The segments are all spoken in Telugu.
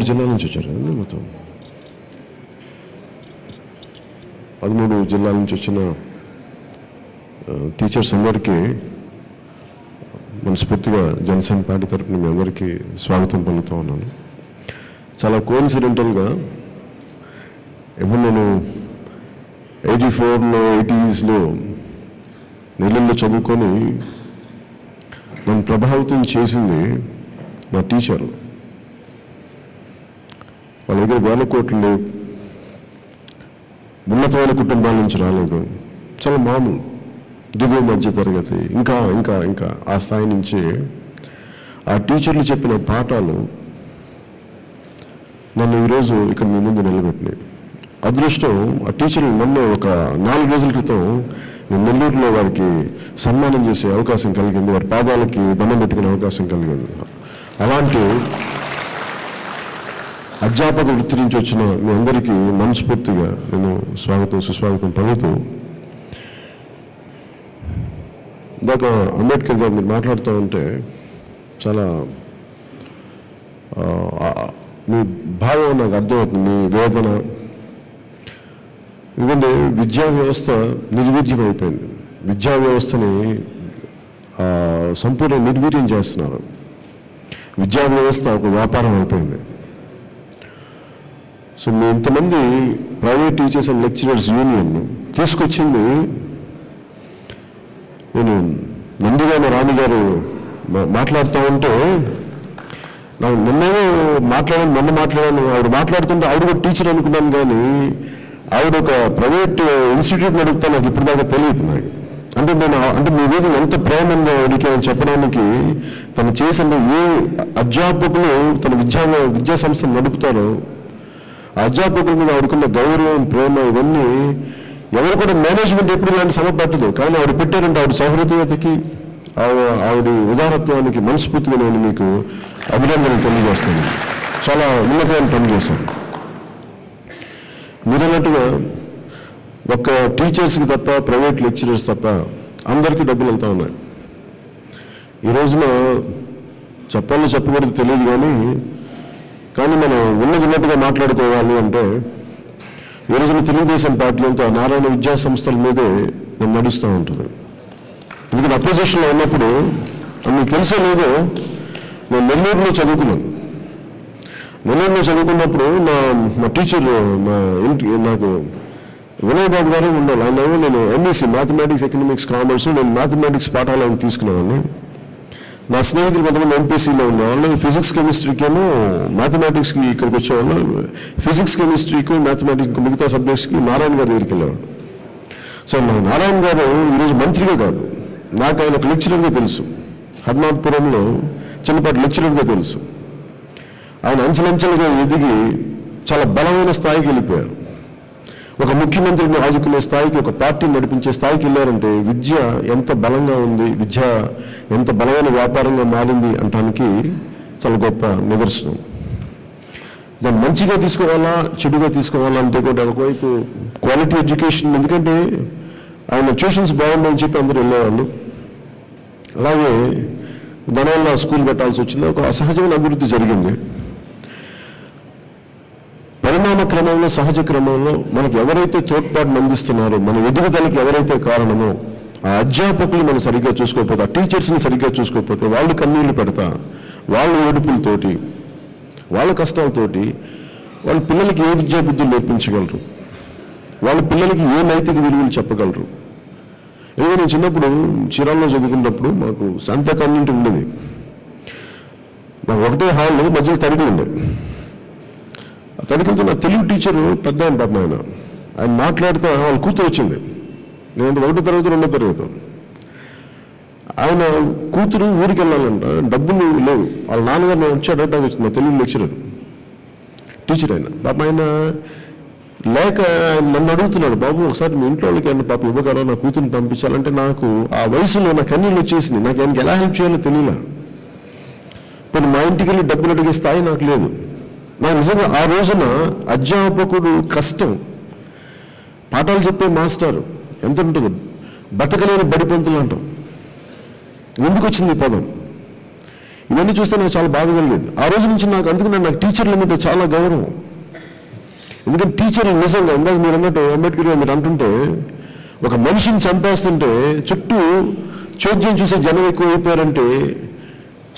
13 జిల్లాల నుంచి వచ్చారు మొత్తం 13 జిల్లాల నుంచి వచ్చిన టీచర్స్ అందరికీ మనస్ఫూర్తిగా జనసేన పార్టీ తరఫున మీ అందరికీ స్వాగతం పలుకుతూ ఉన్నాను. చాలా కోఇన్సిడెంటల్గా ఇప్పుడు నేను 84లో 80స్లో నెల్లూరులో చదువుకొని నన్ను ప్రభావితం చేసింది మా టీచర్లు. వాళ్ళ దగ్గర వేల కోట్లు లేవు, ఉన్నతమైన కుటుంబాల నుంచి రాలేదు, చాలా మామూలు దిగువ మధ్య తరగతి, ఇంకా ఇంకా ఇంకా ఆ స్థాయి నుంచి ఆ టీచర్లు చెప్పిన పాఠాలు నన్ను ఈరోజు ఇక్కడ మీ ముందు నిలబెట్టినాయి. అదృష్టం ఆ టీచర్లు మొన్న ఒక 4 రోజుల క్రితం నేను నెల్లూరులో వారికి సన్మానం చేసే అవకాశం కలిగింది, వారి పాదాలకి దండం పెట్టుకునే అవకాశం కలిగింది. అలాంటి అధ్యాపక వృత్తి నుంచి వచ్చిన మీ అందరికీ మనస్ఫూర్తిగా నేను సుస్వాగతం పలుకుతూ, ఇందాక అంబేద్కర్ గారు మీరు మాట్లాడుతూ ఉంటే చాలా మీ భావం నాకు అర్థమవుతుంది, మీ వేదన. ఎందుకంటే విద్యా వ్యవస్థ నిర్వీర్యం అయిపోయింది, విద్యా వ్యవస్థని సంపూర్ణ నిర్వీర్యం చేస్తున్నారు. విద్యా వ్యవస్థ ఒక వ్యాపారం అయిపోయింది. సో మీ ఇంతమంది private teachers and lecturers union తీసుకొచ్చింది, నేను నందిగామ రాణి గారు మాట్లాడుతూ ఉంటే నాకు మొన్న మాట్లాడాను, ఆవిడ మాట్లాడుతుంటే ఆవిడ కూడా టీచర్ అనుకున్నాను, కానీ ఆవిడ ఒక ప్రైవేట్ ఇన్స్టిట్యూట్ నడుపుతా నాకు ఇప్పటిదాకా తెలియదు. నాకు అంటే మీ మీద ఎంత ప్రేమ ఉందో ఆవిడకి చెప్పడానికి, తను చేసిన ఏ అధ్యాపకులు తన విద్యా సంస్థను నడుపుతారో ఆ అధ్యాపకుల మీద ఆవిడకున్న గౌరవం, ప్రేమ, ఇవన్నీ ఎవరు కూడా మేనేజ్మెంట్ ఎప్పుడు ఇలాంటి శ్రమ పట్టదు. కానీ ఆవిడ పెట్టారంటే ఆవిడ సౌహృదయతకి, ఆవిడ ఉదారత్వానికి మనస్ఫూర్తిగా నేను మీకు అభినందనలు తెలియజేస్తాను. చాలా ఉన్నతమైన పని చేశాను. మీరు అన్నట్టుగా ఒక్క టీచర్స్కి తప్ప, ప్రైవేట్ లెక్చరర్స్ తప్ప అందరికీ డబ్బులు వెళ్తూ ఉన్నాయి. ఈ రోజున చెప్పకూడదు తెలియదు, కానీ మనం ఉన్నట్టుగా మాట్లాడుకోవాలి అంటే ఈ రోజున తెలుగుదేశం పార్టీ అంతా నారాయణ విద్యా సంస్థల మీదే నేను నడుస్తూ ఉంటుంది. ఎందుకంటే అపోజిషన్లో ఉన్నప్పుడు మీకు తెలుసో లేదో, నేను నెల్లూరులో చదువుకున్నాను. నెల్లూరులో చదువుకున్నప్పుడు మా టీచర్ నాకు వినయ్ బాబు గారు ఉండాలి. ఆయన నేను ఎంఈసీ మ్యాథమెటిక్స్, ఎకనామిక్స్, కామర్స్, నేను మ్యాథమెటిక్స్ పాఠాలు ఆయన తీసుకునేవాడిని. నా స్నేహితులు కొంతమంది ఎంపీసీలో ఉండేవాళ్ళు. ఫిజిక్స్ కెమిస్ట్రీకేమో మ్యాథమెటిక్స్కి ఇక్కడికి వచ్చేవాళ్ళు. ఫిజిక్స్ కెమిస్ట్రీకి మ్యాథమెటిక్స్ మిగతా సబ్జెక్ట్స్కి నారాయణ గారి దగ్గరికి వెళ్ళేవాడు. సో నారాయణ గారు ఈరోజు మంత్రిగా కాదు, నాకు ఆయన ఒక లెక్చరర్గా తెలుసు. హర్నాథ్పురంలో చిన్నపాటి లెక్చరర్గా తెలుసు. ఆయన అంచెలంచెలుగా ఎదిగి చాలా బలమైన స్థాయికి వెళ్ళిపోయారు. ఒక ముఖ్యమంత్రిని ఆదుకునే స్థాయికి, ఒక పార్టీని నడిపించే స్థాయికి వెళ్ళారంటే విద్య ఎంత బలంగా ఉంది, విద్య ఎంత బలమైన వ్యాపారంగా మారింది అనడానికి చాలా గొప్ప నిదర్శనం. దాన్ని మంచిగా తీసుకోవాలా, చెడుగా తీసుకోవాలా అంటే కూడా ఒకవైపు క్వాలిటీ ఎడ్యుకేషన్, ఎందుకంటే ఆయన ట్యూషన్స్ బాగున్నాయని చెప్పి అందరూ వెళ్ళేవాళ్ళు. అలాగే దానివల్ల స్కూల్ పెట్టాల్సి వచ్చింది. ఒక అసహజమైన అభివృద్ధి జరిగింది. పరిణామ క్రమంలో, సహజ క్రమంలో మనకు ఎవరైతే తోడ్పాటును అందిస్తున్నారో, మన ఎదుగుదలకి ఎవరైతే కారణమో ఆ అధ్యాపకులు మనం సరిగ్గా చూసుకోకపోతే, ఆ టీచర్స్ని సరిగ్గా చూసుకోకపోతే, వాళ్ళు కన్నీళ్లు పెడతా, వాళ్ళ ఏడుపులతోటి, వాళ్ళ కష్టాలతోటి వాళ్ళ పిల్లలకి ఏ విద్యా బుద్ధులు నేర్పించగలరు, వాళ్ళ పిల్లలకి ఏ నైతిక విలువలు చెప్పగలరు. ఎందుకంటే నేను చిన్నప్పుడు చీరాల్లో చదువుకున్నప్పుడు మాకు సంత కన్నింటి ఉండేది. నాకు ఒకటే హాల్, మధ్యలో తడికలు ఉండేది. ఆ తడికలతో నా తెలుగు టీచరు పెద్ద ఆయన, పాపం ఆయన మాట్లాడితే వాళ్ళ కూతురు వచ్చింది. నేను 1వ తరగతి 2వ తరగతి. ఆయన కూతురు ఊరికి వెళ్ళాలంట, డబ్బులు లేవు. వాళ్ళ నాన్నగారు నేను వచ్చాడు అంటే వచ్చింది. మా తెలుగు లెక్చరర్ టీచర్ ఆయన, పాపం ఆయన లేక నన్ను అడుగుతున్నాడు, బాబు ఒకసారి మీ ఇంట్లో వాళ్ళకి ఆయన పాప ఇవ్వగలరా, నా కూతురుని పంపించాలంటే నాకు ఆ వయసులో నా కన్నీళ్ళు వచ్చేసింది. నాకు ఆయనకి ఎలా హెల్ప్ చేయాలో తెలియలా. ఇప్పుడు మా ఇంటికి వెళ్ళి డబ్బులు అడిగే స్థాయి నాకు లేదు. నాకు నిజంగా ఆ రోజున అధ్యాపకుడు కష్టం, పాఠాలు చెప్పే మాస్టర్ ఎంత ఉంటుందో, బతకలేని బడిపంతులు అంటాం. ఎందుకు వచ్చింది ఈ పదం? ఇవన్నీ చూస్తే నాకు చాలా బాధ కలిగేది. ఆ రోజు నుంచి అందుకని నాకు టీచర్ల మీద చాలా గౌరవం. ఎందుకంటే టీచర్లు నిజంగా ఇందాక మీరు అన్నట్టు అంబేద్కర్ గారు మీరు అంటుంటే ఒక మనిషిని చంపేస్తుంటే చుట్టూ చోద్యం చూసే జనం ఎక్కువ అయిపోయారంటే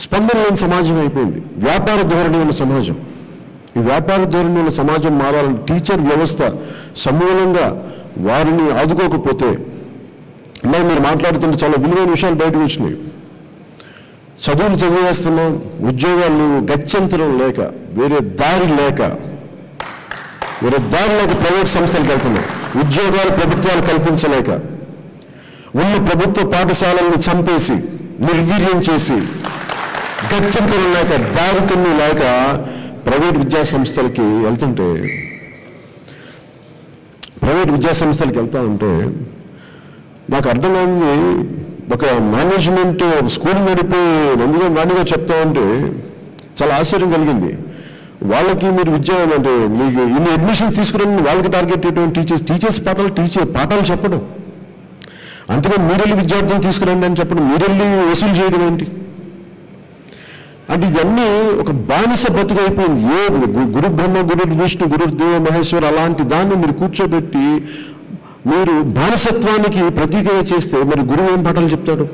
స్పందన లేని సమాజం అయిపోయింది. వ్యాపార ధోరణి ఉన్న సమాజం. ఈ వ్యాపార ధోరణి ఉన్న సమాజం మారాలని టీచర్ వ్యవస్థ సమూలంగా వారిని ఆదుకోకపోతే, ఇలా మీరు మాట్లాడుతుంటే చాలా విలువైన విషయాలు బయటకు వచ్చినాయి. చదువులు చదివేస్తున్నాం, ఉద్యోగాలు లేవు, గత్యంతరం లేక వేరే దారి లేక ప్రైవేట్ సంస్థలకు వెళ్తున్నాం. ఉద్యోగాలు ప్రభుత్వాలు కల్పించలేక ఉన్న ప్రభుత్వ పాఠశాలలను చంపేసి నిర్వీర్యం చేసి గత్యంతరం లేక దారి కొన్ని లేక ప్రైవేట్ విద్యా సంస్థలకి వెళ్తా ఉంటే నాకు అర్థం కాని ఒక మేనేజ్మెంట్ స్కూల్ నడిపి నందిగా చెప్తా ఉంటే చాలా ఆశ్చర్యం కలిగింది. వాళ్ళకి మీరు విద్య అంటే మీకు ఇన్ని అడ్మిషన్ తీసుకుని వాళ్ళకి టార్గెట్ చేయడం టీచర్స్ పాఠాలు చెప్పడం, అంతేగాని మీరెళ్ళి విద్యార్థులు తీసుకురండి అని చెప్పడం, మీరెళ్ళి వసూలు చేయడం ఏంటి అంటే ఇవన్నీ ఒక బానిస బతుకు అయిపోయింది. ఏది గురు బ్రహ్మ, గురు విష్ణు, గురు దేవ మహేశ్వర్ అలాంటి దాన్ని మీరు కూర్చోబెట్టి మీరు బానిసత్వానికి ప్రతీకగా చేస్తే మరి గురువు ఏం పాఠాలు చెప్తాడు?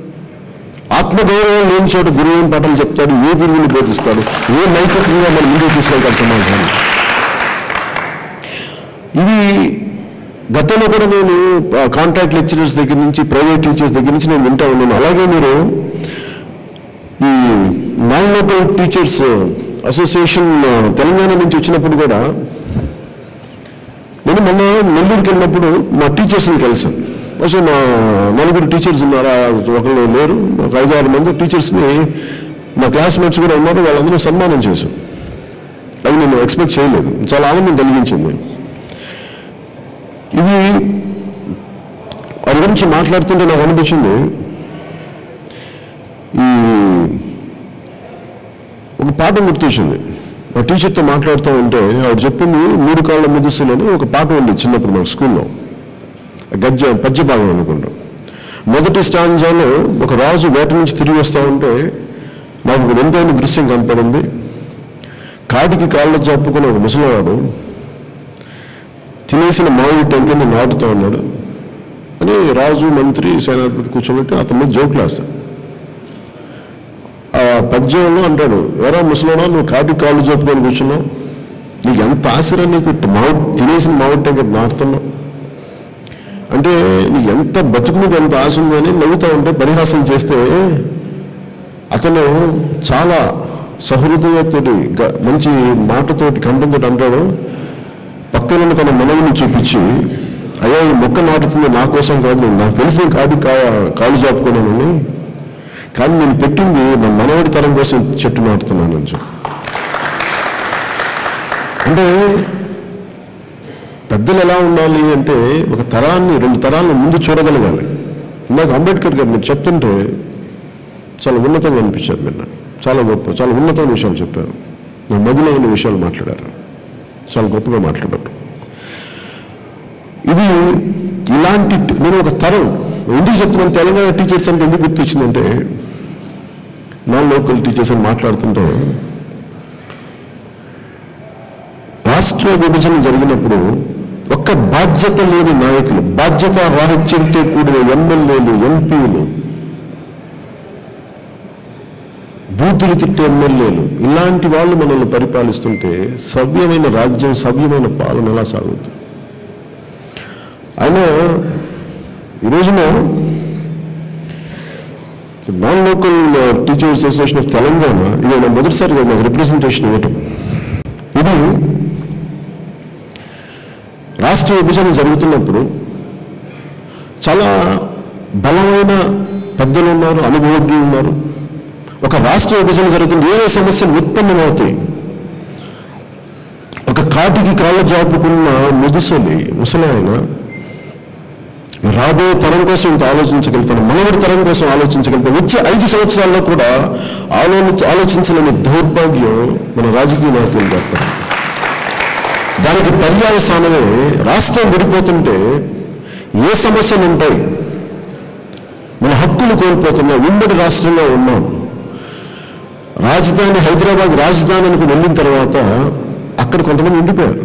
ఆత్మగౌరవం లేని చోట గురువు ఏం పాఠాలు చెప్తాడు? ఏ విలువలు బోధిస్తాడు? ఏ నైతికంగా మనం ముందుకు తీసుకెళ్తారు సమాజాన్ని? ఇవి గతంలో కూడా నేను కాంట్రాక్ట్ లెక్చరర్స్ దగ్గర నుంచి, ప్రైవేట్ టీచర్స్ దగ్గర నుంచి నేను వింటా ఉన్నాను. అలాగే మీరు ఈ non local teachers association Telangana నుంచి వచ్చినప్పుడు కూడా నేను మొన్న నెల్లూరుకి వెళ్ళినప్పుడు మా టీచర్స్ని కలిసాను. అసలు మా నలుగురు టీచర్స్ ఉన్నారు, ఒకళ్ళు లేరు, ఒక 5-6 మంది టీచర్స్ని మా క్లాస్మేట్స్ కూడా ఉన్నారు. వాళ్ళందరూ సన్మానం చేశాం. అది నేను ఎక్స్పెక్ట్ చేయలేదు, చాలా ఆనందం కలిగించింది. ఇది వారి గురించి మాట్లాడుతుంటే నాకు అనిపించింది, ఈ ఒక పాట గుర్తొచ్చింది. మా టీచర్తో మాట్లాడుతూ ఉంటే ఆవిడ చెప్పింది 3 కాళ్ళ ముదుసులని ఒక పాట ఉంది చిన్నప్పుడు మాకు స్కూల్లో, పద్య భాగం అనుకుంటాం. మొదటి స్టాంజాలో ఒక రాజు వేట నుంచి తిరిగి వస్తూ ఉంటే నాకు ఒక ఎంతైన దృశ్యం కనపడింది. కాటికి కాళ్ళ చెప్పుకుని ఒక ముసలివాడు తినేసిన మామిడి టెంకని నాటుతూ ఉన్నాడు అని రాజు, మంత్రి, సేనాధిపతి కూర్చోబెట్టి అతని మీద జోకులు వేస్తాడు. ఆ పద్యంలో అంటాడు, ఎరా ముసలివాడా నువ్వు కాటికి కాళ్ళు చెప్పుకొని కూర్చున్నావు, నీకు ఎంత ఆశరా, నీకు తినేసిన మామిడి టెంక నాటుతున్నావు అంటే నీకు ఎంత బతుకు మీద ఎంత ఆశ ఉందని నవ్వుతూ ఉంటే పరిహాసం చేస్తే అతను చాలా సహృదయతోటి మంచి మాటతోటి కంఠంతో అంటాడు, పక్కన తన మనవుని చూపించి, అయ్యా ఈ మొక్క నాటుతుంది నా కోసం కాదు, నాకు తెలిసి నేను కాళ్ళు చాపుకున్నానని, కానీ నేను పెట్టింది నా మనవడి తరం కోసం చెట్టు నాటుతున్నాను అని చెప్పి. అంటే పెద్దలు ఎలా ఉండాలి అంటే ఒక తరాన్ని 2 తరాలను ముందు చూడగలగాలి. ఇందాక అంబేద్కర్ గారు మీరు చెప్తుంటే చాలా ఉన్నతంగా అనిపించారు. మీరు చాలా గొప్ప, చాలా ఉన్నతమైన విషయాలు చెప్పారు. నా మధులైన విషయాలు మాట్లాడారు, చాలా గొప్పగా మాట్లాడారు. ఇది ఇలాంటి నేను ఒక తరం ఎందుకు చెప్తున్నాను, తెలంగాణ టీచర్స్ అంటే ఎందుకు గుర్తొచ్చిందంటే, నాన్ లోకల్ టీచర్స్ అని మాట్లాడుతుంటే రాష్ట్ర విభజన జరిగినప్పుడు ఒక్క బాధ్యత లేని నాయకులు, బాధ్యత రాహిత్యంతో కూడిన ఎమ్మెల్యేలు, ఎంపీలు, బూతులు తిట్టే ఎమ్మెల్యేలు, ఇలాంటి వాళ్ళు మనల్ని పరిపాలిస్తుంటే సవ్యమైన రాజ్యం, సవ్యమైన పాలన ఎలా సాగుతుంది? అయినా ఈ రోజున non local teacher association of Telangana ఇది నా మొదటిసారిగా నాకు రిప్రజెంటేషన్ ఇవ్వటం. ఇది రాష్ట్ర విభజన జరుగుతున్నప్పుడు చాలా బలమైన పెద్దలు ఉన్నారు, అనుభవజ్ఞులు ఉన్నారు. ఒక రాష్ట్ర విభజన జరుగుతున్న ఏ సమస్యలు ఉత్పన్నమవుతాయి, ఒక కాటికి కాళ్ళ జాపుకున్న ముసలి ఆయన రాబోయే తరం కోసం ఇంత ఆలోచించగలుగుతాను, మనవడి తరం కోసం ఆలోచించగలుగుతాను. వచ్చే 5 సంవత్సరాల్లో కూడా ఆలోచించలేని దౌర్భాగ్యం మన రాజకీయ నాయకులు చేస్తారు. దానికి పర్యావసానమే రాష్ట్రం విడిపోతుంటే ఏ సమస్యలు ఉంటాయి, మన హక్కులు కోల్పోతున్నాం, ఉమ్మడి రాష్ట్రంలో ఉన్నాం. రాజధాని హైదరాబాద్ రాజధాని అనుకుని వెళ్ళిన తర్వాత అక్కడ కొంతమంది ఉండిపోయారు.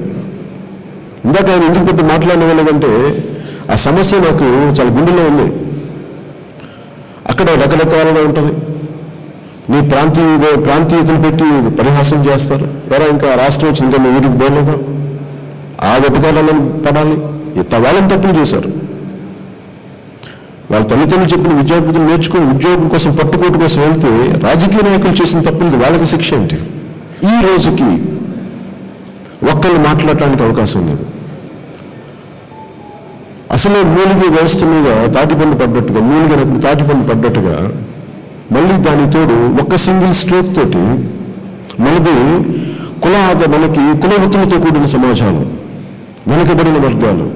ఇందాక ఆయన ఎందుకు పెద్ద మాట్లాడలేదంటే ఆ సమస్య నాకు చాలా గుండెలో ఉంది. అక్కడ రకరకాలుగా ఉంటుంది. నీ ప్రాంతీయతను పెట్టి పరిహాసం చేస్తారు. ఎలా ఇంకా రాష్ట్రం వచ్చింది ఇంకా మీ ఊరికి పోలేదా? ఆ వెటకాలను పడాలి. వాళ్ళని తప్పులు చేశారు. వాళ్ళ తల్లిదండ్రులు చెప్పిన విద్యార్థులు నేర్చుకుని ఉద్యోగం కోసం పట్టుకోటు కోసం వెళ్తే రాజకీయ నాయకులు చేసిన తప్పులకి వాళ్ళకి శిక్ష ఏంటి? ఈ రోజుకి ఒక్కళ్ళు మాట్లాడటానికి అవకాశం లేదు. అసలే మూలిగే వ్యవస్థ మీద తాటిపండు పడ్డట్టుగా, మూలిగే తాటిపండు పడ్డట్టుగా మళ్ళీ దాని తోడు ఒక్క సింగిల్ స్ట్రోక్ తోటి మనది మనకి కులవృత్తులతో కూడిన సమాజాలు, వెనుకబడిన వర్గాలు,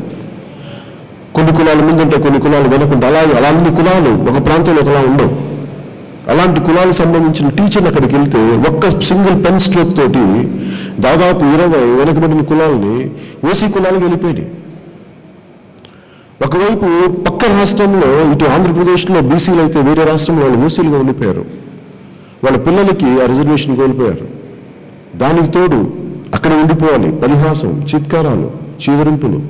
కొన్ని కులాలు ముందుంటే కొన్ని కులాలు వెనుకుంటే అలాంటి కులాలు ఒక ప్రాంతంలో ఒకలా ఉండవు. అలాంటి కులాలకు సంబంధించిన టీచర్లు అక్కడికి వెళ్తే ఒక్క సింగిల్ పెన్ స్ట్రోక్ తోటి దాదాపు 20 వెనుకబడిన కులాలని ఓసీ కులాలకు వెళ్ళిపోయాయి. ఒకవైపు పక్క రాష్ట్రంలో ఇటు ఆంధ్రప్రదేశ్లో బీసీలు అయితే వేరే రాష్ట్రంలో వాళ్ళు ఓసీలుగా ఉండిపోయారు. వాళ్ళ పిల్లలకి ఆ రిజర్వేషన్ కోల్పోయారు. దానికి తోడు అక్కడ ఉండిపోవాలి, పరిహాసం, చిత్కారాలు, చీదరింపులు,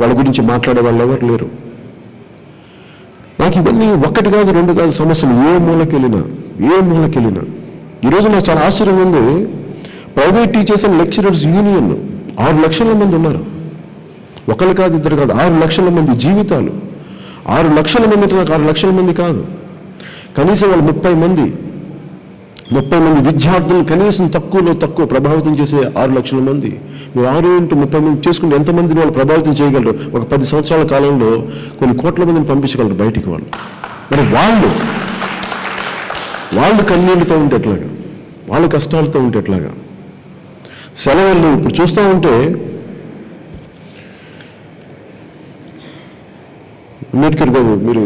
వాళ్ళ గురించి మాట్లాడే వాళ్ళు ఎవరు లేరు. నాకు ఇవన్నీ ఒక్కటి కాదు రెండు కాదు సమస్యలు ఏ మూలకెళ్ళినా. ఈరోజు నాకు చాలా ఆశ్చర్యం ఉంది. Private teachers and lecturers union 6 లక్షల మంది ఉన్నారు. ఒకళ్ళు కాదు, ఇద్దరు కాదు, 6 లక్షల మంది జీవితాలు. 6 లక్షల మంది అంటే నాకు 6 లక్షల మంది కాదు, కనీసం వాళ్ళు 30 మంది విద్యార్థులు కనీసం తక్కువలో తక్కువ ప్రభావితం చేసే 6 లక్షల మంది. మీరు 6 × 30 మంది చేసుకుంటే ఎంతమందిని వాళ్ళు ప్రభావితం చేయగలరు? ఒక 10 సంవత్సరాల కాలంలో కొన్ని కోట్ల మందిని పంపించగలరు బయటికి వాళ్ళు. మరి వాళ్ళు కన్నీళ్ళతో ఉంటే ఎట్లాగా? వాళ్ళ కష్టాలతో ఉంటే ఎట్లాగా? సెలవులు ఇప్పుడు చూస్తూ ఉంటే అంబేద్కర్ గారు మీరు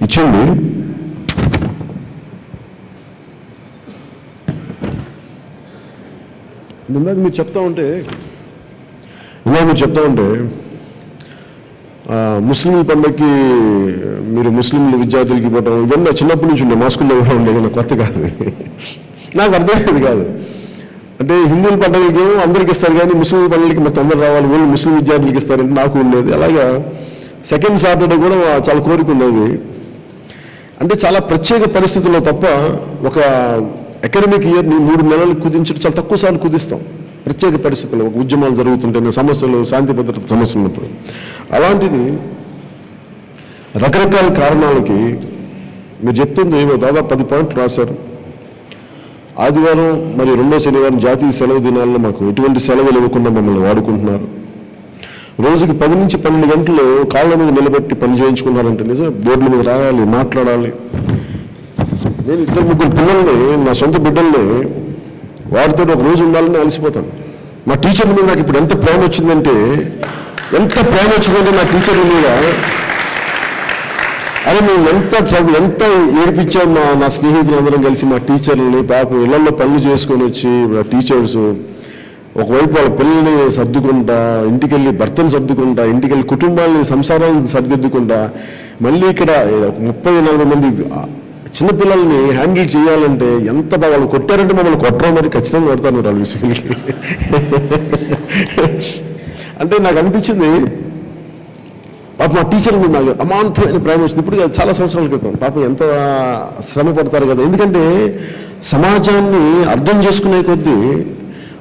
ఇచ్చండి. ఇందాక మీరు చెప్తా ఉంటే ముస్లిం పండుగకి మీరు ముస్లింల విద్యార్థులకి ఇవ్వడం ఇవన్నీ చిన్నప్పటి నుంచి ఉండే మా స్కూల్లో కూడా ఉండేది. నాకు కొత్త కాదు, నాకు అర్థమయ్యేది కాదు. అంటే హిందువుల పండుగలకి ఏమో అందరికి ఇస్తారు కానీ ముస్లిం పండుగలకి మొత్తం అందరు రావాలి, ఓన్లీ ముస్లిం విద్యార్థులకి ఇస్తారంటే నాకు ఉండేది. అలాగా సెకండ్ సాటర్డే కూడా చాలా కోరిక ఉండేది. అంటే చాలా ప్రత్యేక పరిస్థితుల్లో తప్ప ఒక అకాడమిక్ ఇయర్ని 3 నెలలు కుదించడం చాలా తక్కువ సార్లు కుదిస్తాం. ప్రత్యేక పరిస్థితుల్లో ఒక ఉద్యమాలు జరుగుతుంటే, సమస్యలు, శాంతి భద్రత సమస్యలు ఉన్నప్పుడు. అలాంటిది రకరకాల కారణాలకి మీరు చెప్తుంది దాదాపు 10 పాయింట్లు రాశారు. ఆదివారం మరి 2వ శనివారం జాతీయ సెలవు దినాల్లో మాకు ఎటువంటి సెలవులు ఇవ్వకుండా మమ్మల్ని వాడుకుంటున్నారు. రోజుకి 10 నుంచి 12 గంటలు కాళ్ళ మీద నిలబెట్టి పని చేయించుకున్నారంటే నిజం. బోర్డుల మీద రాయాలి, మాట్లాడాలి. నేను 2-3 పిల్లల్ని, నా సొంత బిడ్డల్ని వాడితో ఒక రోజు ఉండాలని అలసిపోతాను. మా టీచర్ల మీద నాకు ఇప్పుడు ఎంత ప్రేమ వచ్చిందంటే నా టీచర్ల మీద అరే మేము ఎంత ఏడిపించాం. నా స్నేహితులందరం కలిసి మా టీచర్లని పాపం ఇళ్లలో పనులు చేసుకొని వచ్చి టీచర్స్ ఒకవైపు వాళ్ళ పిల్లల్ని సర్దుకుంటా, ఇంటికెళ్ళి భర్తను సర్దుకుంటా, ఇంటికెళ్ళి కుటుంబాలని సంసారాలను సర్దిద్దుకుంటా, మళ్ళీ ఇక్కడ 30-40 మంది చిన్నపిల్లల్ని హ్యాండిల్ చేయాలంటే ఎంత బాగా. వాళ్ళు కొట్టారంటే మమ్మల్ని కొట్టడం మరి ఖచ్చితంగా కొడతాను వాళ్ళు విషయాలకి. అంటే నాకు అనిపించింది పాపం మా టీచర్ మీద నాకు అమాంతమైన ప్రేమ వచ్చింది. ఇప్పుడు చాలా సంవత్సరాల క్రితం పాపం ఎంత శ్రమ పడతారు కదా. ఎందుకంటే సమాజాన్ని అర్థం చేసుకునే కొద్దీ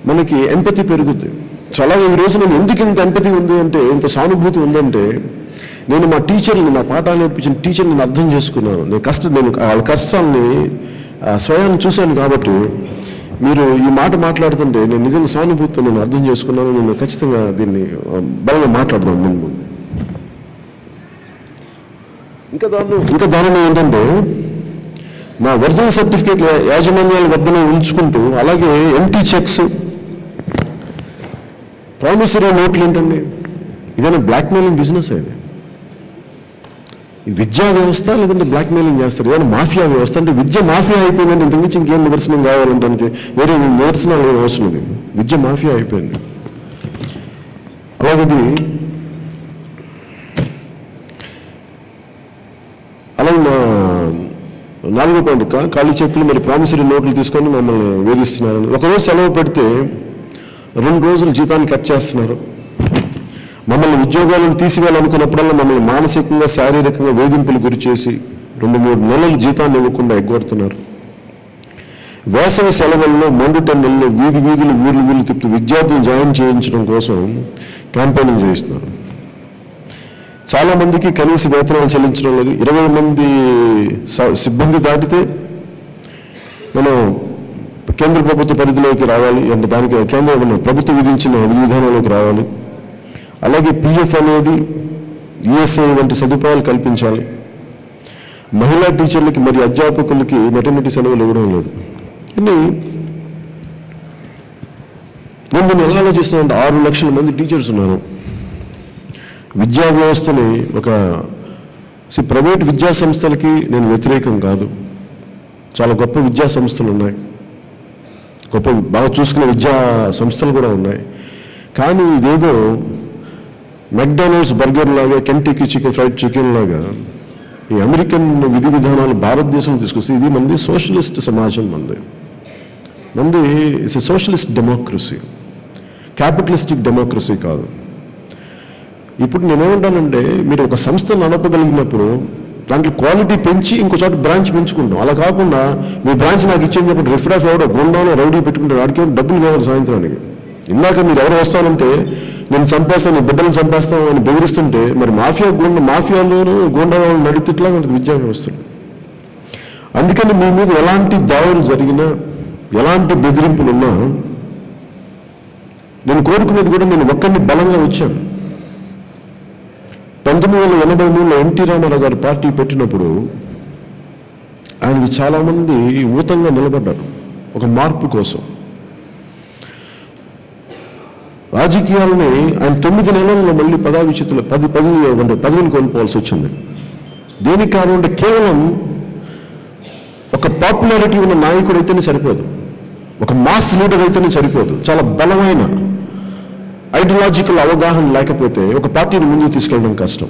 మనకి ఎంపతి పెరుగుద్ది. చాలా ఈ రోజు నేను ఎందుకు ఇంత ఎంపతి ఉంది అంటే, ఇంత సానుభూతి ఉందంటే, నేను మా టీచర్ని, నా పాఠాలు నేర్పించిన టీచర్ని నేను అర్థం చేసుకున్నాను. నేను వాళ్ళ కష్టాన్ని స్వయాన్ని చూశాను. కాబట్టి మీరు ఈ మాట మాట్లాడుతుంటే నేను నిజంగా సానుభూతితో నేను అర్థం చేసుకున్నాను. నేను ఖచ్చితంగా దీన్ని బలంగా మాట్లాడదాం ముందు. ఇంకా దానిలో ఏంటంటే, మా ఒరిజినల్ సర్టిఫికేట్ యాజమాన్యాల వద్దనే ఉంచుకుంటూ, అలాగే ఎంటీ చెక్స్, ప్రామిసరీ నోట్లు ఏంటండి? ఇదైనా బ్లాక్మెయిలింగ్ బిజినెస్. ఇది విద్యా వ్యవస్థ లేదంటే బ్లాక్మెయిలింగ్ చేస్తారు? ఏదైనా మాఫియా వ్యవస్థ. అంటే విద్య మాఫియా అయిపోయిందంటే ఇంతకుమించి ఇంకేం నిదర్శనం కావాలంటే వేరే నిదర్శనాలు ఏం అవసరం లేదు. విద్య మాఫియా అయిపోయింది. అలాగే అలాగే 4వ పాయింట్, ఖాళీ చెక్కులు మరి ప్రామిసరీ నోట్లు తీసుకొని మమ్మల్ని వేధిస్తున్నారని. ఒకరోజు సెలవు పెడితే 2 రోజులు జీతాన్ని కట్ చేస్తున్నారు. మమ్మల్ని ఉద్యోగాలను తీసివేయాలనుకున్నప్పుడల్లా మమ్మల్ని మానసికంగా శారీరకంగా వేధింపులు గురి చేసి 2-3 నెలలు జీతాన్ని ఇవ్వకుండా ఎగ్గొడుతున్నారు. వేసవి సెలవుల్లో మండుటెండల్లో వీధులు ఊర్లు తిప్పుతూ విద్యార్థులను జాయిన్ చేయించడం కోసం క్యాంపెయినింగ్ చేస్తున్నారు. చాలామందికి కనీస వేతనాలు చెల్లించడం లేదు. 20 మంది సిబ్బంది దాటితే మనం కేంద్ర ప్రభుత్వ పరిధిలోకి రావాలి అంటే దానికి కేంద్ర ప్రభుత్వం విధించిన విధి విధానాల్లోకి రావాలి. అలాగే పిఎఫ్ అనేది ఈఎస్ఐ వంటి సదుపాయాలు కల్పించాలి. మహిళా టీచర్లకి మరి అధ్యాపకులకి మెటర్నిటీ సెలవులు ఇవ్వడం లేదు. కానీ నేను దీన్ని ఎలా ఆలోచిస్తున్నానంటే 6 లక్షల మంది టీచర్స్ ఉన్నారు. విద్యా వ్యవస్థని ప్రైవేట్ విద్యా సంస్థలకి నేను వ్యతిరేకం కాదు. చాలా గొప్ప విద్యా సంస్థలు ఉన్నాయి, గొప్ప బాగా చూసుకునే విద్యా సంస్థలు కూడా ఉన్నాయి. కానీ ఇదేదో మెక్డానల్డ్స్ బర్గర్ లాగా, కెంటకీ ఫ్రైడ్ చికెన్ లాగా ఈ అమెరికన్ విధి విధానాలు భారతదేశంలో తీసుకొస్తే ఇది మంది సోషలిస్ట్ సమాజం. మంది it's a socialist democracy, capitalistic democracy కాదు. ఇప్పుడు నేనేమంటానంటే మీరు ఒక సంస్థ నడపగలిగినప్పుడు దాంట్లో క్వాలిటీ పెంచి ఇంకో చోట బ్రాంచ్ పెంచుకుంటాం. అలా కాకుండా మీ బ్రాంచ్ నాకు ఇచ్చేది చెప్పండి రిఫ్రాఫ్ ఎవడో గుండాలో రౌడీ పెట్టుకుంటారు, వాడికి డబ్బులు కావాలి సాయంత్రానికి. ఇందాక మీరు ఎవరు వస్తానంటే నేను చంపేస్తాను, బిడ్డలను చంపేస్తాను అని బెదిరిస్తుంటే మరి మాఫియాలోనూ గూండాలో నడిపిట్లా ఉంటుంది విద్యా వ్యవస్థలు. అందుకని మీ మీద ఎలాంటి దాడులు జరిగినా ఎలాంటి బెదిరింపులు ఉన్నా నేను కోరుకునేది కూడా నేను ఒక్కడిని బలంగా వచ్చాను. 1983లో ఎన్టీ రామారావు గారు పార్టీ పెట్టినప్పుడు ఆయనకి చాలామంది ఊతంగా నిలబడ్డారు ఒక మార్పు కోసం. రాజకీయాలని ఆయన 9 నెలల్లో మళ్ళీ పదవిని కోల్పోవాల్సి వచ్చింది. దేనికి కారణం అంటే కేవలం ఒక పాపులారిటీ ఉన్న నాయకుడు అయితేనే సరిపోదు, ఒక మాస్ లీడర్ అయితేనే సరిపోదు. చాలా బలమైన ఐడియాలజికల్ అవగాహన లేకపోతే ఒక పార్టీని ముందుకు తీసుకెళ్ళడం కష్టం.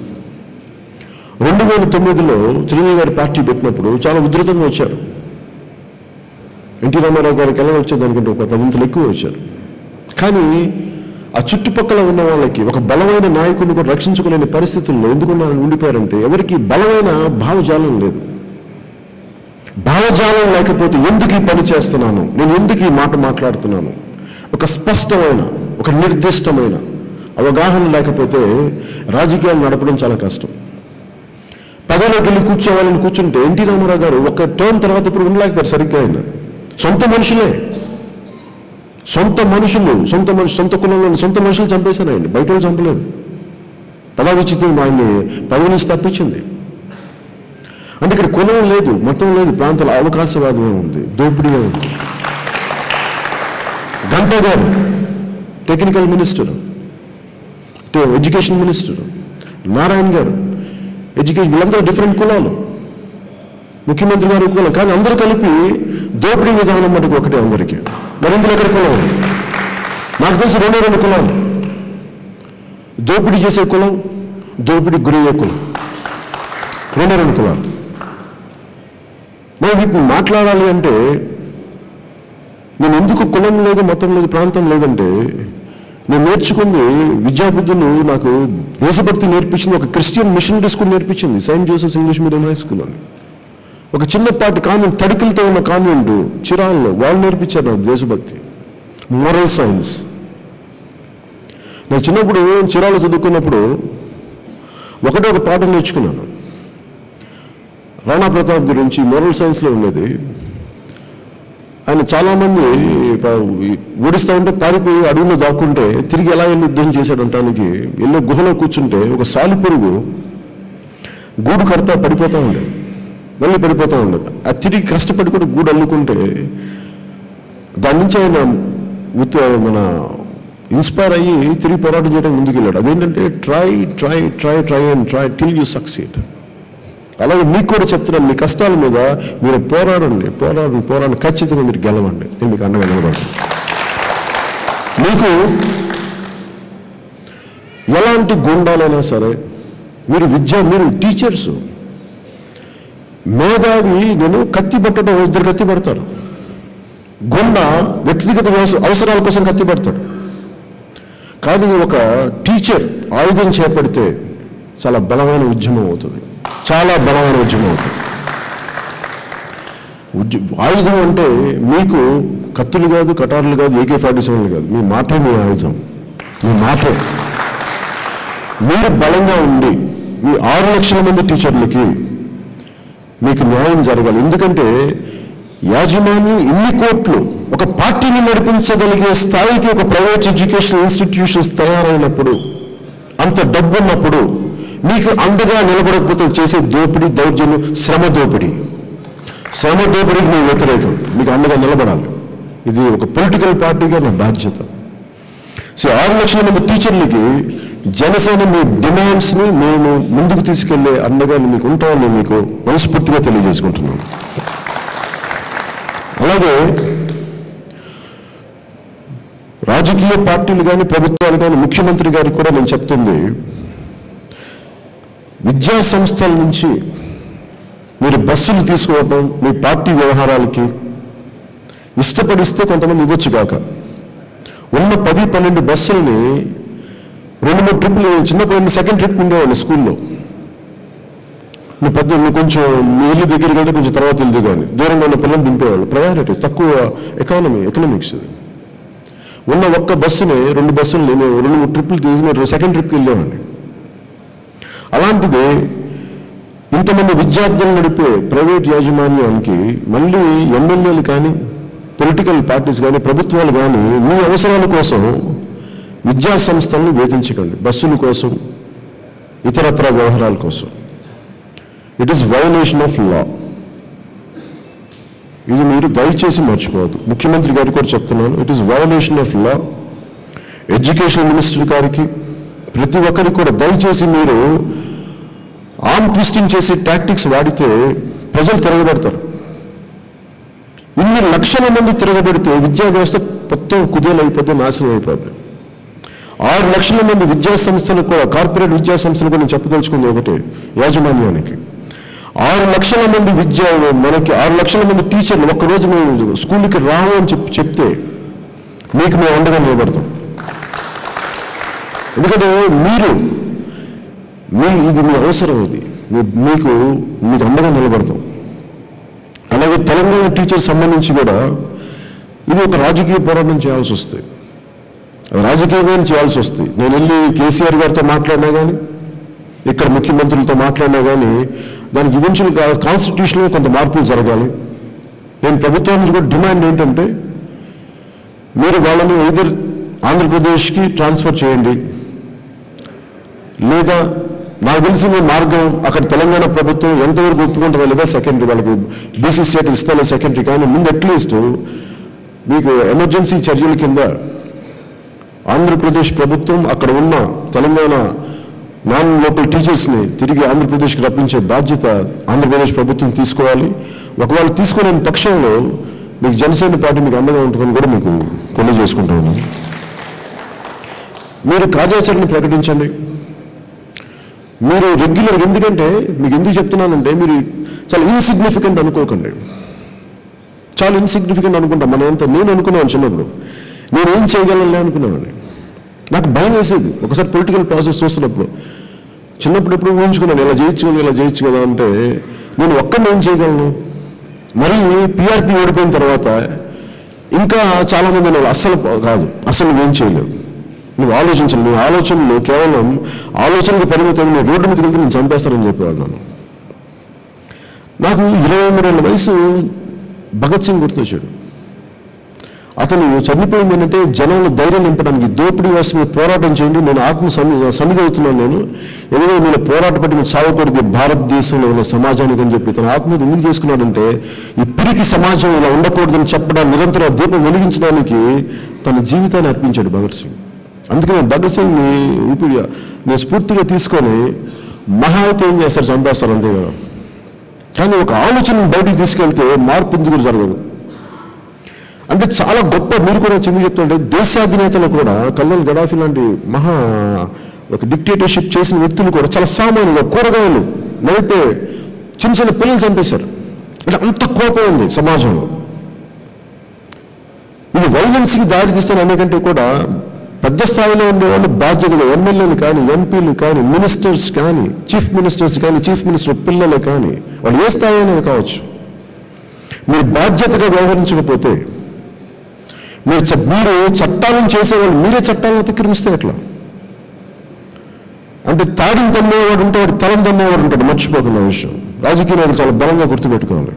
2009లో చిరంజీవి గారి పార్టీ పెట్టినప్పుడు చాలా ఉధృతంగా వచ్చారు. ఎన్టీ రామారావు గారికి ఎలా వచ్చేదానికంటే ఒక 10 ఎక్కువ వచ్చారు. కానీ ఆ చుట్టుపక్కల ఉన్న వాళ్ళకి ఒక బలమైన నాయకుడిని కూడా రక్షించుకోలేని పరిస్థితుల్లో ఎందుకున్నారని ఉండిపోయారంటే ఎవరికి బలమైన భావజాలం లేదు. భావజాలం లేకపోతే ఎందుకు ఈ పని చేస్తున్నాను, నేను ఎందుకు ఈ మాట మాట్లాడుతున్నాను, ఒక స్పష్టమైన ఒక నిర్దిష్టమైన అవగాహన లేకపోతే రాజకీయాలు నడపడం చాలా కష్టం. పదవిలోకి వెళ్ళి కూర్చోవాలని కూర్చుంటే ఎన్టీ రామారావు గారు ఒక టర్మ్ తర్వాత ఇప్పుడు ఉండలేకపోయారు సరిగ్గా. ఆయన సొంత మనుషులు, సొంత కులంలో సొంత మనుషులు చంపేశారు ఆయన్ని, బయట వాళ్ళు చంపలేదు. పదవిచ్చితం ఆయన్ని పదవి నుంచి తప్పించింది. అంటే ఇక్కడ కులం లేదు, మతం లేదు, ప్రాంతాల అవకాశవాదమే ఉంది, దోపిడీగా ఉంది. గంటా గారు technical minister, education minister, Narayana గారు ఎడ్యుకేషన్, వీళ్ళందరూ డిఫరెంట్ కులాలు, ముఖ్యమంత్రి గారు కులం, కానీ అందరూ కలిపి దోపిడీ విధానం మటుకు ఒకటే అందరికీ. మరి ఇందులో ఎక్కడ కులం? నాకు తెలిసి 2 కులాలు, దోపిడీ చేసే కులం, దోపిడీ గురయ్యే కులం, 2 కులాలు. మరి వీటిని మాట్లాడాలి అంటే నేను ఎందుకు కులం లేదు, మతం లేదు, ప్రాంతం లేదంటే నేను నేర్చుకుంది విద్యాబుద్ధులు నాకు దేశభక్తి నేర్పించింది ఒక క్రిస్టియన్ మిషనరీ స్కూల్ నేర్పించింది, Saint Joseph's English medium high school అని. ఒక చిన్నపాటి కాన్వెంట్, తడికలతో ఉన్న కాన్వెంట్ చిరాల్లో, వాళ్ళు నేర్పించారు నాకు దేశభక్తి, మోరల్ సైన్స్. నేను చిన్నప్పుడు చిరాలు చదువుకున్నప్పుడు ఒక పాఠం నేర్చుకున్నాను. రాణా ప్రతాప్ గురించి మోరల్ సైన్స్లో ఉండేది. ఆయన చాలామంది ఓడిస్తూ ఉంటే పారిపోయి అడవుల్లో దాక్కుంటే తిరిగి ఎలా వెళ్ళి యుద్ధం చేశాడంటానికి ఎన్నో గుహలో కూర్చుంటే ఒక సాలిపురుగు గూడు కడతా పడిపోతూ ఉండేది, మళ్ళీ పడిపోతూ ఉండేది. ఆ తిరిగి కష్టపడి కూడా గూడు అల్లుకుంటే దాని నుంచి ఆయన ఇన్స్పైర్ అయ్యి తిరిగి పోరాటం చేయడం ముందుకు వెళ్ళాడు. అదేంటంటే ట్రై టిల్ యూ సక్సీడ్. అలాగే మీకు కూడా చెప్తున్నాను, మీ కష్టాల మీద మీరు పోరాడండి, ఖచ్చితంగా మీరు గెలవండి. నేను మీకు అండగా నిలబడతాను. మీకు ఎలాంటి గుండాలైనా సరే, మీరు టీచర్స్, మేధావి నేను కత్తి పట్టడం, ఇద్దరు కత్తి పడతారు. గుండ వ్యక్తిగత అవసరాల కోసం కత్తి పడతాడు. కానీ ఒక టీచర్ ఆయుధం చేపడితే చాలా బలమైన ఉద్యమం అవుతుంది, చాలా బలమైన ఉద్యమం అవుతుంది. ఆయుధం అంటే మీకు కత్తులు కాదు, కటార్లు కాదు, AK-47 కాదు, మీ మాటే మీ ఆయుధం. మీ మాటే మీరు బలంగా ఉండి మీ 6 లక్షల మంది టీచర్లకి మీకు న్యాయం జరగాలి. ఎందుకంటే యాజమాన్యం ఇన్ని కోట్లు ఒక పార్టీని నడిపించగలిగే స్థాయికి ఒక ప్రైవేట్ ఎడ్యుకేషన్ ఇన్స్టిట్యూషన్స్ తయారైనప్పుడు, అంత డబ్బు ఉన్నప్పుడు మీకు అండగా నిలబడకపోతే చేసే దోపిడీ, దౌర్జన్యం, శ్రమ దోపిడీ. శ్రమ దోపిడీకి మేము వ్యతిరేకం, మీకు అండగా నిలబడాలి. ఇది ఒక పొలిటికల్ పార్టీగా నా బాధ్యత. సో 6 లక్షల మంది టీచర్లకి జనసేన మీ డిమాండ్స్ని మేము ముందుకు తీసుకెళ్లే అండగా మీకు ఉంటామని మీకు మనస్ఫూర్తిగా తెలియజేసుకుంటున్నాను. అలాగే రాజకీయ పార్టీలు కానీ, ప్రభుత్వాలు కానీ, ముఖ్యమంత్రి గారికి కూడా నేను చెప్తుంది, విద్యా సంస్థల నుంచి మీరు బస్సులు తీసుకోవటం మీ పార్టీ వ్యవహారాలకి ఇష్టపడిస్తే కొంతమంది ఇవ్వచ్చు కాక, ఉన్న 10-12 బస్సులని 2-3 ట్రిప్పులు, చిన్నప్పుడు సెకండ్ ట్రిప్ ఉండేవాళ్ళు స్కూల్లో. నువ్వు కొంచెం మీ ఇల్లు దగ్గర కంటే కొంచెం తర్వాత వెళ్తే కానీ దూరంగా ఉన్న పిల్లలు దింపేవాళ్ళు. ప్రయారిటీస్ తక్కువ, ఎకనామిక్స్. ఉన్న ఒక్క బస్సుని 2 బస్సులని మేము 2-3 ట్రిప్పులు తీసి మీరు సెకండ్ ట్రిప్కి వెళ్ళేవాడిని. అలాంటిది ఇంతమంది విద్యార్థులు నడిపే ప్రైవేట్ యాజమాన్యానికి మళ్ళీ ఎమ్మెల్యేలు కానీ, పొలిటికల్ పార్టీస్ కానీ, ప్రభుత్వాలు కానీ మీ అవసరాల కోసం విద్యా సంస్థలను వేధించకండి. బస్సుల కోసం, ఇతరత్ర వ్యవహారాల కోసం. It is violation of law. ఇది మీరు దయచేసి మర్చిపోవద్దు. ముఖ్యమంత్రి గారికి కూడా చెప్తున్నాను, it is violation of law. Education minister గారికి, ప్రతి ఒక్కరికి కూడా దయచేసి మీరు ఆర్మ్ ట్విస్టింగ్ చేసే టాక్టిక్స్ వాడితే ప్రజలు తిరగబడతారు. ఇన్ని లక్షల మంది తిరగబడితే విద్యా వ్యవస్థ మొత్తం కుదేలైపోతే, నాశనం అయిపోద్ది. 6 లక్షల మంది విద్యా సంస్థలకు కూడా, కార్పొరేట్ విద్యా సంస్థలకు నేను చెప్పదలుచుకుంది ఒకటి, యాజమాన్యానికి 6 లక్షల మంది మనకి 6 లక్షల మంది టీచర్లు ఒక్కరోజు మేము స్కూల్కి రాము అని చెప్తే మీకు మేము అండగా నిలబడతాం. ఎందుకంటే ఇది మీ అవసరం, ఇది మీకు అండగా నిలబడతాం. అలాగే తెలంగాణ టీచర్ సంబంధించి కూడా ఇది ఒక రాజకీయ పోరాటం చేయాల్సి వస్తుంది, రాజకీయంగానే చేయాల్సి వస్తుంది. నేను వెళ్ళి కేసీఆర్ గారితో మాట్లాడినా కానీ, ఇక్కడ ముఖ్యమంత్రులతో మాట్లాడినా కానీ దానికి ఈవెన్చువల్ కాన్స్టిట్యూషన్లో కొంత మార్పులు జరగాలి. నేను ప్రభుత్వానికి కూడా డిమాండ్ ఏంటంటే, మీరు వాళ్ళని ఎయిదర్ ఆంధ్రప్రదేశ్కి ట్రాన్స్ఫర్ చేయండి, లేదా నాకు తెలిసిన మార్గం అక్కడ తెలంగాణ ప్రభుత్వం ఎంతవరకు ఒప్పుకుంటుందో లేదా సెకండరీ, వాళ్ళకి బీసీ స్టేటస్ ఇస్తాను సెకండరీ. కానీ ముందు అట్లీస్ట్ మీకు ఎమర్జెన్సీ చర్యల కింద ఆంధ్రప్రదేశ్ ప్రభుత్వం అక్కడ ఉన్న తెలంగాణ నాన్ లోకల్ టీచర్స్ని తిరిగి ఆంధ్రప్రదేశ్కి రప్పించే బాధ్యత ఆంధ్రప్రదేశ్ ప్రభుత్వం తీసుకోవాలి. ఒకవేళ తీసుకునే పక్షంలో మీకు జనసేన పార్టీ మీకు అండగా ఉంటుందని కూడా మీకు తెలియజేసుకుంటా ఉన్నాను. మీరు కార్యాచరణ ప్రకటించండి. మీరు రెగ్యులర్గా, ఎందుకంటే మీకు ఎందుకు చెప్తున్నానంటే, మీరు చాలా ఇన్సిగ్నిఫికెంట్ అనుకోకండి. చాలా ఇన్సిగ్నిఫికెంట్ అనుకుంటాం మనం. నేను అనుకున్నాను చిన్నప్పుడు, నేనేం చేయగలనులే అనుకున్నాను. నాకు భయం వేసేది ఒకసారి పొలిటికల్ ప్రాసెస్ చూస్తున్నప్పుడు. చిన్నప్పుడు ఎప్పుడు ఊహించుకున్నాను, ఇలా చేయొచ్చు కదా అంటే నేను ఒక్కడిని ఏం చేయగలను. మరి PRP ఓడిపోయిన తర్వాత ఇంకా చాలామంది నేను అస్సలు నువ్వేం చేయలేవు, నువ్వు ఆలోచించను, నీ ఆలోచనలు కేవలం ఆలోచనకు పరిమితం, నేను రోడ్డు మీదకి వెళ్తే నేను చంపేస్తానని చెప్పేవాడు. నాకు 23 ఏళ్ళ వయసు భగత్ సింగ్ గుర్తొచ్చాడు. అతను చనిపోయింది ఏంటంటే జనంలో ధైర్యం నింపడానికి, దోపిడీ వ్యవస్థ మీద పోరాటం చేయండి, నేను సమిధి అవుతున్నాను, ఎందుకంటే నేను పోరాట పట్టి నేను చావకూడదు భారతదేశంలో ఉన్న సమాజానికి అని చెప్పి తన ఆత్మహత్య ఎందుకు చేసుకున్నాడంటే, ఈ పిరికి సమాజం ఇలా ఉండకూడదని చెప్పడానికి, నిరంతరం దీపం వెలిగించడానికి తన జీవితాన్ని అర్పించాడు భగత్ సింగ్. అందుకే నేను భగత్ సింగ్ని ఇప్పుడు నేను స్ఫూర్తిగా తీసుకొని మహా అయితే ఏం చేస్తారు, చంపేస్తారు, అంతే కదా. కానీ ఒక ఆలోచన బయటికి తీసుకెళ్తే మార్పు ఎందుకు జరగదు అంటే చాలా గొప్ప. మీరు కూడా చిన్న చెప్తుంటే దేశాధినేతలు కూడా, కల్నల్ గడాఫీ లాంటి ఒక డిక్టేటర్షిప్ చేసిన వ్యక్తులు కూడా చాలా సామాన్యంగా కూరగాయలు నడిపే చిన్న చిన్న పిల్లలు చంపేశారు. అంటే అంత కోపం ఉంది సమాజంలో. ఇది వైలెన్స్కి దారి తీస్తాను అనేకంటే కూడా పెద్ద స్థాయిలో ఉండేవాళ్ళు బాధ్యతగా ఎమ్మెల్యేలు కానీ, ఎంపీలు కానీ, మినిస్టర్స్ కానీ, చీఫ్ మినిస్టర్స్ కానీ, చీఫ్ మినిస్టర్ పిల్లలు కానీ, వాళ్ళు ఏ స్థాయి అయినా కావచ్చు, మీరు బాధ్యతగా వ్యవహరించకపోతే, మీరు చట్టాలను చేసేవాళ్ళు మీరే చట్టాలను అతిక్రమిస్తే ఎట్లా? అంటే తాడిని తమ్మేవాడు ఉంటే వాడు తలం తమ్మేవాడు ఉంటాడు. మర్చిపోతున్న విషయం రాజకీయ నాయకులు చాలా బలంగా గుర్తుపెట్టుకోవాలి.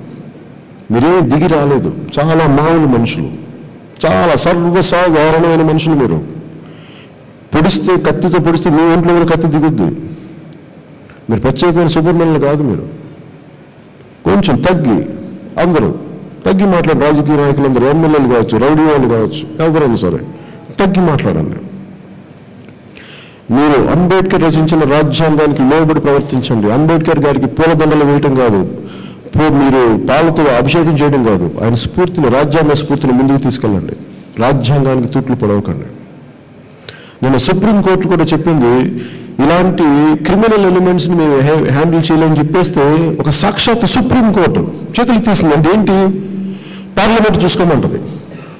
మీరేమీ దిగి రాలేదు. చాలా మామూలు మనుషులు, చాలా సర్వసాధారణమైన మనుషులు. మీరు పొడిస్తే, కత్తితో పొడిస్తే మీ ఒంట్లో కూడా కత్తి దిగుద్ది. మీరు ప్రత్యేకమైన సుబ్రహ్మణ్యులు కాదు. మీరు కొంచెం అందరూ తగ్గి మాట్లాడు. రాజకీయ నాయకులందరూ, ఎమ్మెల్యేలు కావచ్చు, రౌడీ వాళ్ళు కావచ్చు, ఎవరైనా సరే తగ్గి మాట్లాడండి. మీరు అంబేద్కర్ రచించిన రాజ్యాంగానికి లోబడి ప్రవర్తించండి. అంబేద్కర్ గారికి పూలదండలు వేయటం కాదు, మీరు పాలతో అభిషేకం చేయడం కాదు, ఆయన స్ఫూర్తిని, రాజ్యాంగ స్ఫూర్తిని ముందుకు తీసుకెళ్ళండి. రాజ్యాంగానికి తూట్లు పడవకండి. నేను సుప్రీంకోర్టు కూడా చెప్పింది, ఇలాంటి క్రిమినల్ ఎలిమెంట్స్ని మేము హ్యాండిల్ చేయలేమని చెప్పేస్తే ఒక సాక్షాత్ సుప్రీంకోర్టు చేతులు తీసిందంటే ఏంటి? పార్లమెంట్ చూసుకోమంటుంది.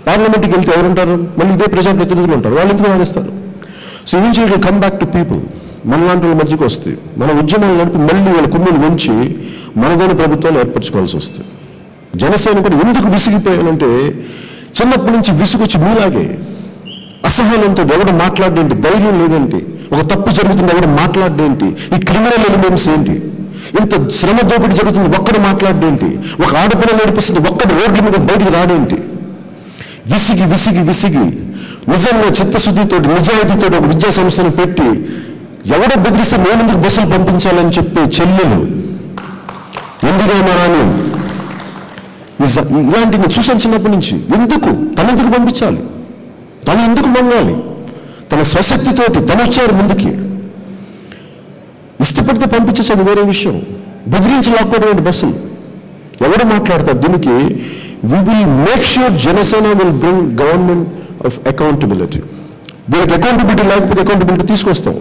పార్లమెంట్కి వెళ్తే ఎవరుంటారు? మళ్ళీ ఇదే ప్రజాప్రతినిధులు ఉంటారు. వాళ్ళు ఎందుకు రాణిస్తారు? So initial come back to people. మనలాంటి వాళ్ళ మధ్యకు వస్తే మన ఉద్యమాలు నడిపి మళ్ళీ వాళ్ళ కుమ్ములు ఉంచి మనదైన ప్రభుత్వాలు ఏర్పరచుకోవాల్సి వస్తుంది. జనసేన కూడా ఎందుకు విసిగిపోయానంటే, చిన్నప్పటి నుంచి విసుగొచ్చి మీలాగే అసహనంతో ఎవడు మాట్లాడేంటి, ధైర్యం లేదేంటి, ఒక తప్పు జరుగుతుంది ఎవడు మాట్లాడేంటి, ఈ క్రిమినల్ ఎలిమెంట్స్ ఏంటి, ఇంత శ్రమ దోపిడీ జరుగుతుంది ఒక్కడు మాట్లాడేంటి, ఒక ఆడపిల్ల నడిపిస్తుంది ఒక్కడు రోడ్ల మీద బయటికి రాడేంటి. విసిగి విసిగి విసిగి నిజంగా చిత్తశుద్ధితో, నిజాయితీతో ఒక విద్యా సంస్థను పెట్టి ఎవడో బెదిరిస్తే నేను ఎందుకు బస్సులు పంపించాలని చెప్పే చెల్లెలు ఎందుకు మరాని ఇలాంటివి చూసాను చిన్నప్పటి నుంచి. ఎందుకు తనెందుకు పంపించాలి, తను ఎందుకు మంగాలి? తన స్వశక్తితోటి తను వచ్చారు ముందుకి. ఇష్టపడితే పంపించచ్చు, అది వేరే విషయం. బెదిరించి లాక్కోవడం బస్సులు ఎవరు మాట్లాడతారు దీనికి? We will make sure Janasena will bring government of accountability. వీళ్ళకి అకౌంటబిలిటీ లేకపోతే అకౌంటబిలిటీ తీసుకొస్తాం.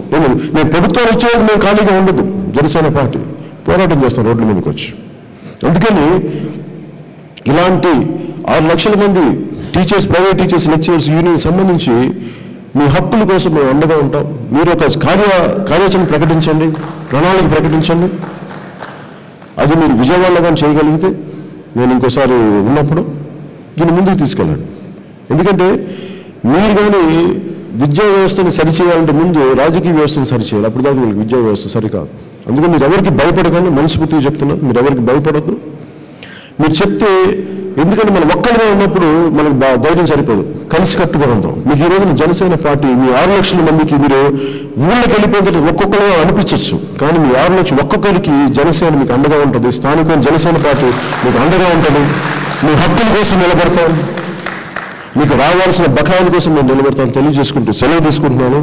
నేను ప్రభుత్వాలు వచ్చేవాళ్ళు మేము ఖాళీగా ఉండదు. జనసేన పార్టీ పోరాటం చేస్తాం రోడ్ల మీదకి వచ్చి. అందుకని ఇలాంటి 6 లక్షల మంది teachers, private teachers, lecturers union సంబంధించి మీ హక్కుల కోసం మేము అండగా ఉంటాం. మీరు ఒక కార్యాచరణ ప్రకటించండి, ప్రణాళిక ప్రకటించండి. అది మీరు విజయవాడలో కానీ చేయగలిగితే, నేను ఇంకోసారి ఉన్నప్పుడు దీన్ని ముందుకు తీసుకెళ్ళండి. ఎందుకంటే మీరు కానీ విద్యా వ్యవస్థను సరిచేయాలంటే ముందు రాజకీయ వ్యవస్థను సరిచేయాలి. అప్పుడు దాకా వీళ్ళకి విద్యా వ్యవస్థ సరికాదు. అందుకని మీరు ఎవరికి భయపడకండి, మనస్ఫూర్తిగా చెప్తున్నాను. మీరు ఎవరికి భయపడద్దు. మీరు చెప్తే, ఎందుకంటే మనం ఒక్కరిగా ఉన్నప్పుడు మనకు ధైర్యం సరిపోదు, కలిసి కట్టుగా ఉంటాం. మీకు ఈ రోజున జనసేన పార్టీ మీ 6 లక్షల మందికి మీరు ఊళ్ళకి వెళ్ళిపోతే ఒక్కొక్కరు అనిపించవచ్చు, కానీ మీ 6 లక్షలు ఒక్కొక్కరికి జనసేన మీకు అండగా ఉంటుంది. స్థానికమైన జనసేన పార్టీ మీకు అండగా ఉంటుంది. మీ హక్కుల కోసం నిలబడతాం, మీకు రావాల్సిన బకాయిల కోసం మేము నిలబడతాం తెలియజేసుకుంటూ సెలవు తీసుకుంటున్నాను.